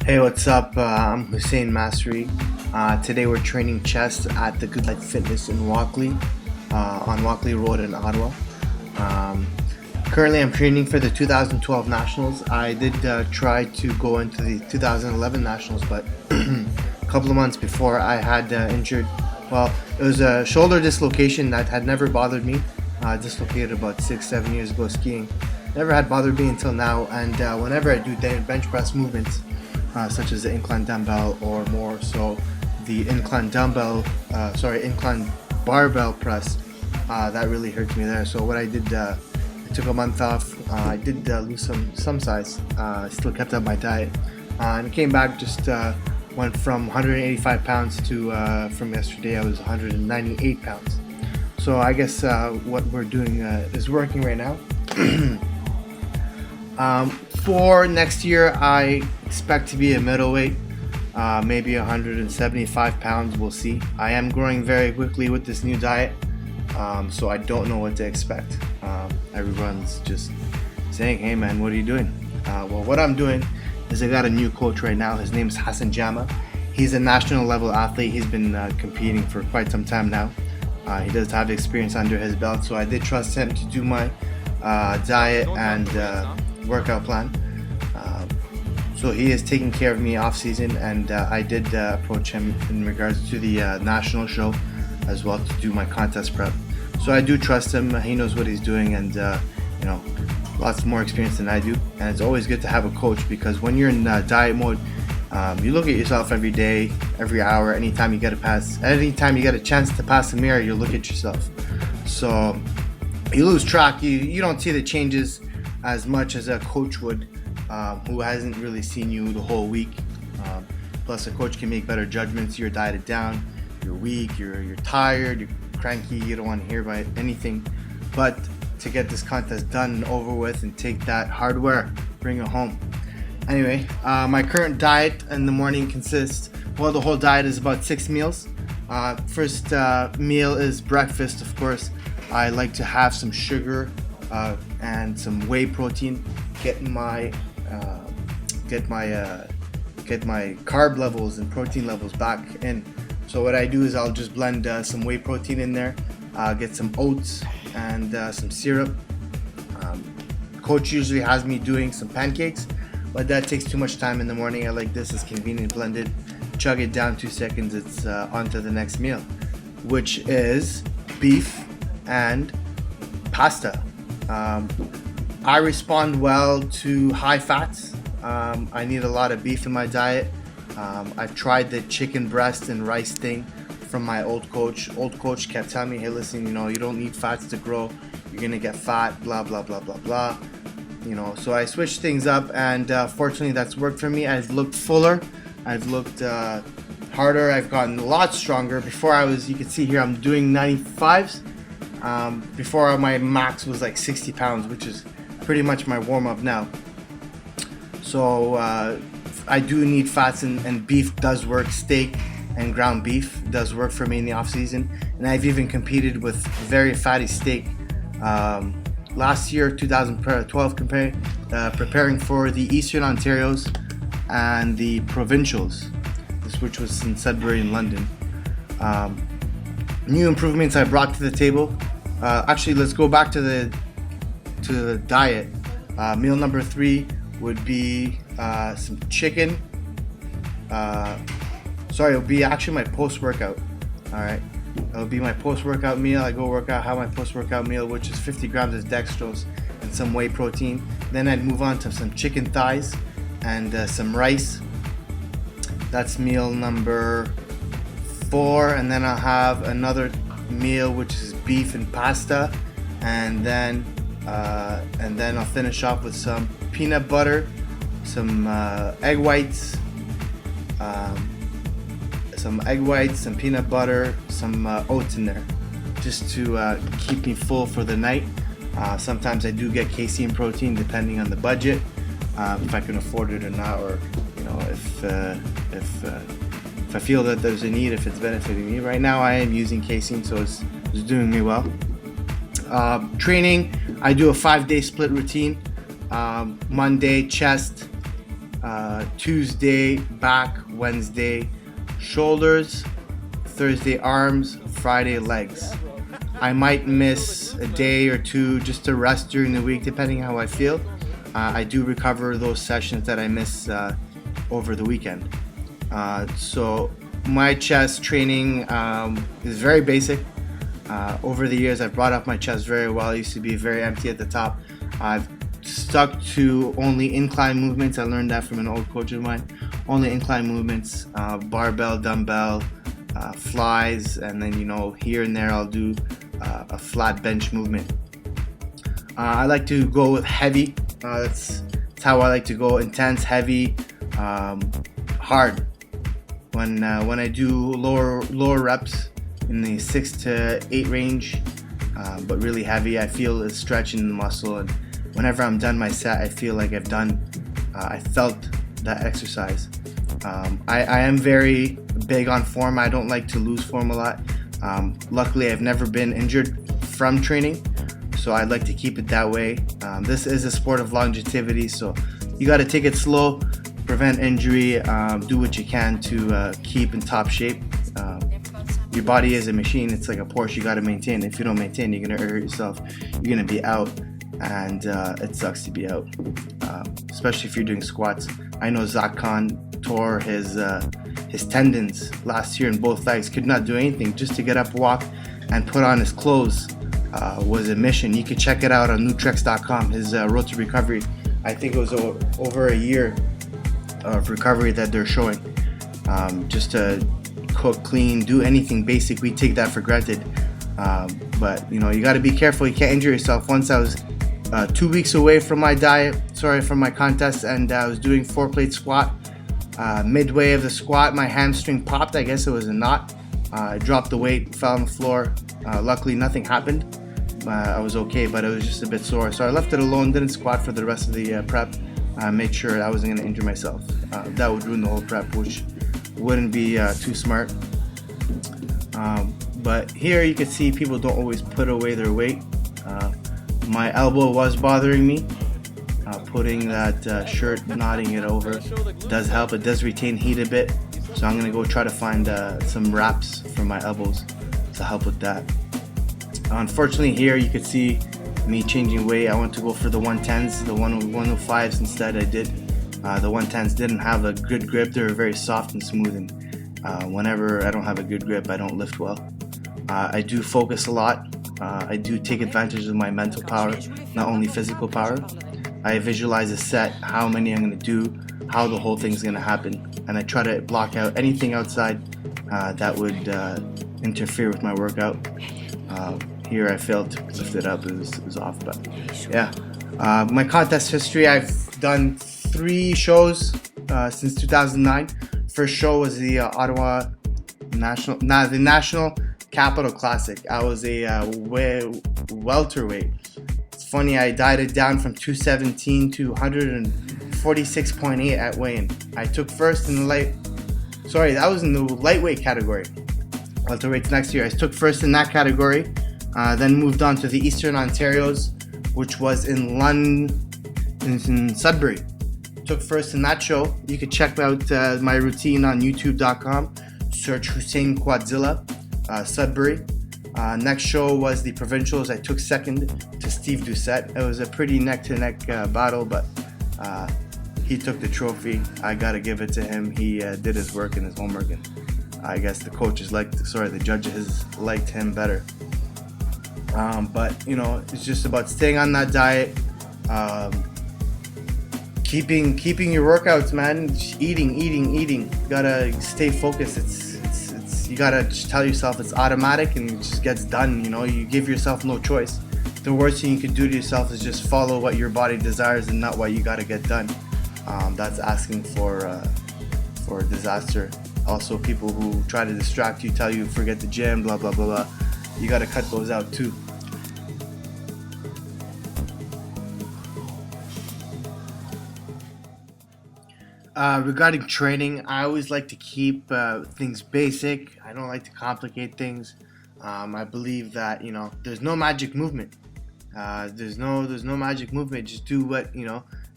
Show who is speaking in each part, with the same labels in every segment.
Speaker 1: Hey, what's up? I'm Hussayn Masri. Today we're training chest at the Goodlife Fitness in Walkley, on Walkley Road in Ottawa. Um, Currently, I'm training for the 2012 Nationals. I did try to go into the 2011 Nationals, but a couple of months before I had injured. Well, it was a shoulder dislocation that had never bothered me. Dislocated about 6, 7 years ago skiing. Never had bothered me until now, and whenever I do bench press movements, such as the incline dumbbell or more so the incline barbell press, that really hurt me there. So what I did, I took a month off. I did lose some size. Still kept up my diet, and came back. Just went from 185 pounds to from yesterday I was 198 pounds. So I guess what we're doing is working right now. For next year, I expect to be a middleweight, maybe 175 pounds. We'll see. I am growing very quickly with this new diet, so I don't know what to expect. Everyone's just saying, "Hey, man, what are you doing?" Well, what I'm doing is I got a new coach right now. His name is Hussayn Quadzilla. He's a national level athlete. He's been competing for quite some time now. He does have experience under his belt, so I did trust him to do my diet and workout plan. So he is taking care of me off season, and I did approach him in regards to the national show as well to do my contest prep. So I do trust him. He knows what he's doing, and lots more experience than I do. And it's always good to have a coach, because when you're in diet mode, you look at yourself every day, every hour, anytime you get a chance to pass the mirror, you look at yourself. So you lose track. You don't see the changes as much as a coach would, who hasn't really seen you the whole week. Plus, a coach can make better judgments. You're dieted down, you're weak, you're tired, you're cranky, you don't want to hear about anything but to get this contest done and over with and take that hardware, bring it home. Anyway, my current diet in the morning consists, well, the whole diet is about 6 meals. First meal is breakfast, of course. I like to have some sugar and some whey protein, get my carb levels and protein levels back in. So what I do is I'll just blend some whey protein in there, get some oats and some syrup. Coach usually has me doing some pancakes, but that takes too much time in the morning. I like this, it's convenient, blended, chug it down 2 seconds, it's on to the next meal, which is beef and pasta. I respond well to high fats. I need a lot of beef in my diet. I've tried the chicken breast and rice thing from my old coach. Old coach kept telling me, "Hey, listen, you don't need fats to grow. You're gonna get fat, blah blah blah blah blah." So I switched things up, and fortunately that's worked for me. I've looked fuller, I've looked harder, I've gotten a lot stronger. Before you can see here, I'm doing 95s. Before my max was like 60 pounds, which is pretty much my warm-up now. So I do need fats, and beef does work. Steak and ground beef does work for me in the off season, and I've even competed with very fatty steak. Last year, 2012, preparing for the Eastern Ontarios and the Provincials, which was in Sudbury in London. New improvements I brought to the table. Actually, let's go back to the diet. Meal number 3 would be some chicken. It'll be actually my post-workout. All right, it'll be my post-workout meal. I go work out, have my post-workout meal, which is 50 grams of dextrose and some whey protein. Then I'd move on to some chicken thighs and some rice. That's meal number 4, and then I'll have another meal which is beef and pasta, and then I'll finish off with some peanut butter, some egg whites, some peanut butter, some oats in there, just to keep me full for the night. Sometimes I do get casein protein depending on the budget, if I can afford it or not, or if I feel that there's a need, if it's benefiting me. Right now I am using casein, so it's doing me well. Training, I do a 5-day split routine. Monday chest, Tuesday back, Wednesday shoulders, Thursday arms, Friday legs. I might miss a day or two just to rest during the week, depending how I feel. I do recover those sessions that I miss over the weekend. So my chest training is very basic. Over the years, I've brought up my chest very well. It used to be very empty at the top. I've stuck to only incline movements. I learned that from an old coach of mine. Only incline movements, barbell, dumbbell, flies, and then here and there I'll do a flat bench movement. I like to go with heavy. That's how I like to go. Intense, heavy, hard. When I do lower reps in the 6 to 8 range, but really heavy, I feel a stretch in the muscle, and whenever I'm done my set, I feel like I felt that exercise. I am very big on form. I don't like to lose form a lot. Luckily, I've never been injured from training, so I'd like to keep it that way. This is a sport of longevity, so you got to take it slow, prevent injury, do what you can to keep in top shape. Your body is a machine. It's like a Porsche. You got to maintain. If you don't maintain, you're going to hurt yourself. You're going to be out, and it sucks to be out, especially if you're doing squats. I know Zach Khan tore his tendons last year in both legs. Could not do anything. Just to get up, walk, and put on his clothes was a mission. You could check it out on Nutritional.com. His road to recovery. I think it was over a year of recovery that they're showing. Just to cook, clean, do anything basic. We take that for granted, but you got to be careful. You can't injure yourself. Once I was 2 weeks away from my from my contest, and I was doing 4-plate squat. Midway of the squat, my hamstring popped. I guess it was a knot. I dropped the weight, fell on the floor. Luckily, nothing happened. I was okay, but it was just a bit sore. So I left it alone, didn't squat for the rest of the prep. Made sure I wasn't going to injure myself. That would ruin the whole prep, which wouldn't be too smart. But here you can see people don't always put away their weight. My elbow was bothering me. Putting that shirt, knotting it over does help. It does retain heat a bit. So I'm going to go try to find some wraps for my elbows to help with that. Unfortunately, here you can see me changing weight. I want to go for the 110s, the 105s instead. I did. The 110s didn't have a good grip. They were very soft and smooth, and whenever I don't have a good grip, I don't lift well. I do focus a lot. I do take advantage of my mental power, not only physical power. I visualize a set, how many I'm going to do, how the whole thing's going to happen, and I try to block out anything outside that would interfere with my workout. Here I failed to lift it up. It was off, but yeah. My contest history, I've done 3 shows since 2009. First show was the the National Capital Classic. I was a welterweight. It's funny, I dieted down from 217 to 146.8 at weigh-in. I took first in the that was in the lightweight category. Welterweights next year. I took first in that category. Then moved on to the Eastern Ontario's, which was in London, in Sudbury. Took first in that show. You can check out my routine on youtube.com. Search Hussayn Quadzilla, Sudbury. Next show was the Provincials. I took second to Steve Doucette. It was a pretty neck-to-neck battle, but he took the trophy. I gotta give it to him. He did his work and his homework, and I guess the judges liked him better. But it's just about staying on that diet, keeping your workouts, man. Just eating. You gotta stay focused. It's you gotta just tell yourself it's automatic and it just gets done. You give yourself no choice. The worst thing you can do to yourself is just follow what your body desires and not what you gotta get done. That's asking for disaster. Also, people who try to distract you, tell you forget the gym, blah blah blah blah. You gotta cut those out too. Regarding training, I always like to keep things basic. I don't like to complicate things. I believe that there's no magic movement. There's no magic movement. Just do what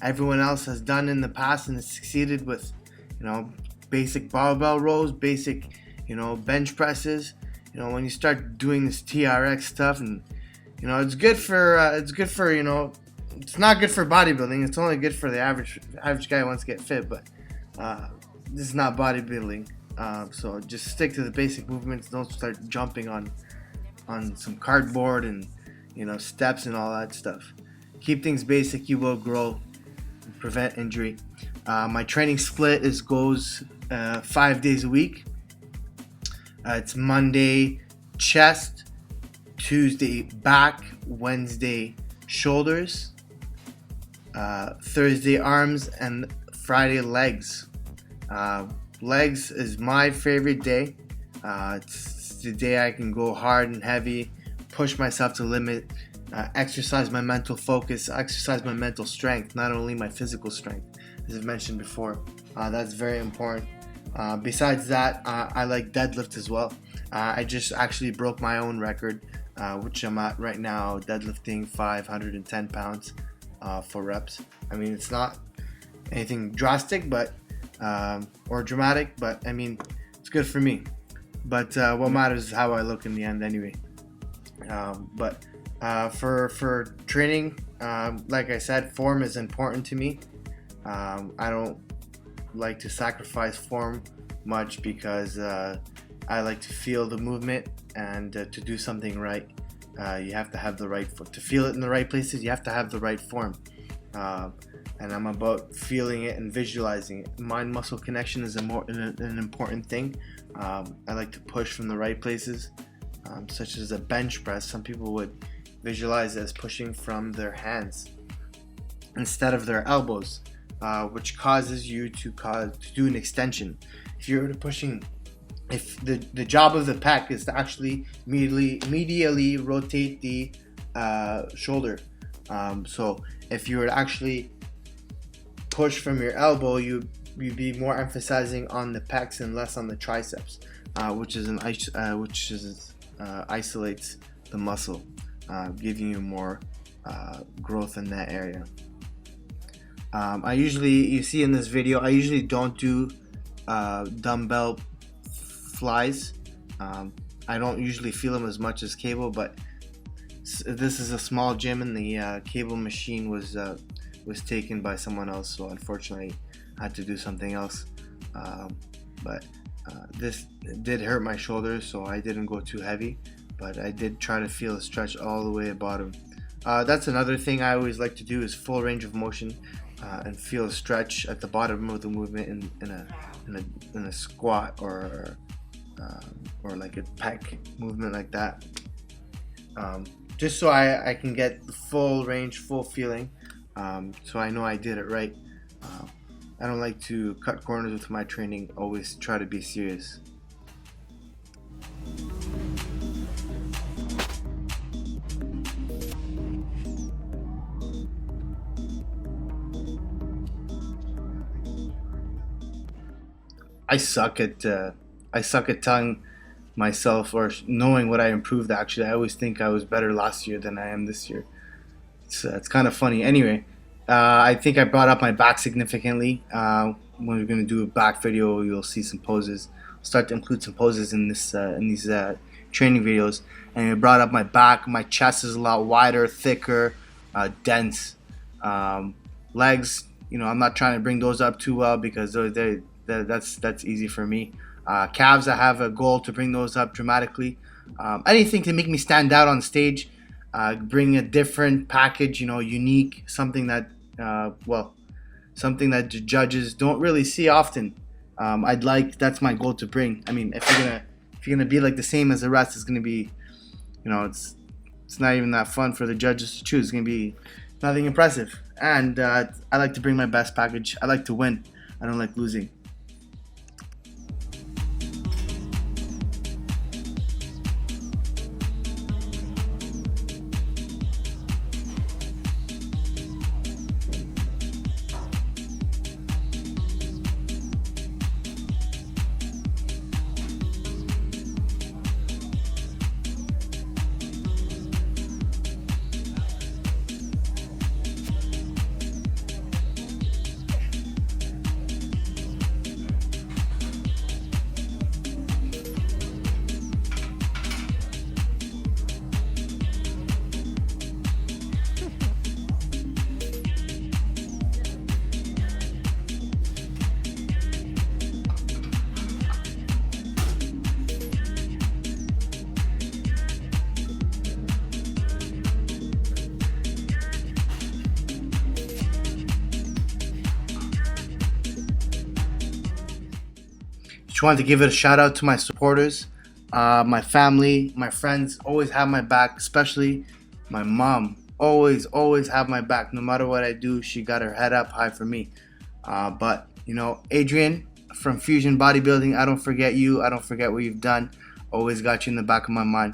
Speaker 1: everyone else has done in the past and has succeeded with, you know, basic barbell rows, basic, bench presses. When you start doing this TRX stuff, and it's good for it's not good for bodybuilding. It's only good for the average guy who wants to get fit, but this is not bodybuilding. So just stick to the basic movements. Don't start jumping on some cardboard and steps and all that stuff. Keep things basic. You will grow, prevent injury. My training split goes 5 days a week. It's Monday chest, Tuesday back, Wednesday shoulders, Thursday arms, and Friday legs. Legs is my favorite day. It's the day I can go hard and heavy, push myself to limit, exercise my mental focus, exercise my mental strength, not only my physical strength, as I've mentioned before. That's very important. Besides that, I like deadlift as well. I just actually broke my own record, which I'm at right now, deadlifting 510 pounds for reps. I mean, it's not anything drastic, but or dramatic, but I mean, it's good for me. But what matters is how I look in the end, anyway. But for training, like I said, form is important to me. I don't like to sacrifice form much because I like to feel the movement, and to do something right, you have to have the right to feel it in the right places. You have to have the right form, and I'm about feeling it and visualizing it. Mind-muscle connection is an important thing. I like to push from the right places, such as a bench press. Some people would visualize it as pushing from their hands instead of their elbows, which causes you to do an extension. If the job of the pec is to actually medially rotate the shoulder. So if you were to actually push from your elbow, you'd be more emphasizing on the pecs and less on the triceps, which isolates the muscle, giving you more growth in that area. You see in this video, I usually don't do dumbbell flies. I don't usually feel them as much as cable, but this is a small gym, and the cable machine was taken by someone else, so unfortunately I had to do something else. But this did hurt my shoulders, so I didn't go too heavy, but I did try to feel a stretch all the way at bottom. That's another thing I always like to do, is full range of motion, and feel a stretch at the bottom of the movement in a squat or like a pec movement like that, just so I can get the full range, full feeling, so I know I did it right. I don't like to cut corners with my training, always try to be serious. I suck at telling myself or knowing what I improved. Actually, I always think I was better last year than I am this year. It's kind of funny. Anyway, I think I brought up my back significantly. When we're gonna do a back video, you'll see some poses. I'll start to include some poses in these training videos. And I brought up my back. My chest is a lot wider, thicker, dense. Legs, I'm not trying to bring those up too well because that's easy for me. Calves, I have a goal to bring those up dramatically. Anything to make me stand out on stage, bring a different package, unique, something that the judges don't really see often. That's my goal to bring. I mean, if you're gonna be like the same as the rest, it's gonna be, it's not even that fun for the judges to choose. It's gonna be nothing impressive. And I like to bring my best package. I like to win. I don't like losing. Just wanted to give it a shout out to my supporters, my family, my friends. Always have my back, especially my mom. Always have my back. No matter what I do, she got her head up high for me. But Adrian from Fusion Bodybuilding, I don't forget you. I don't forget what you've done. Always got you in the back of my mind.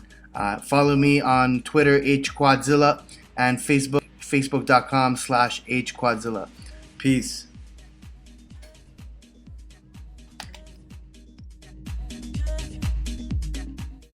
Speaker 1: Follow me on Twitter, Quadzilla, and Facebook, facebook.com/HQuadzilla. Peace.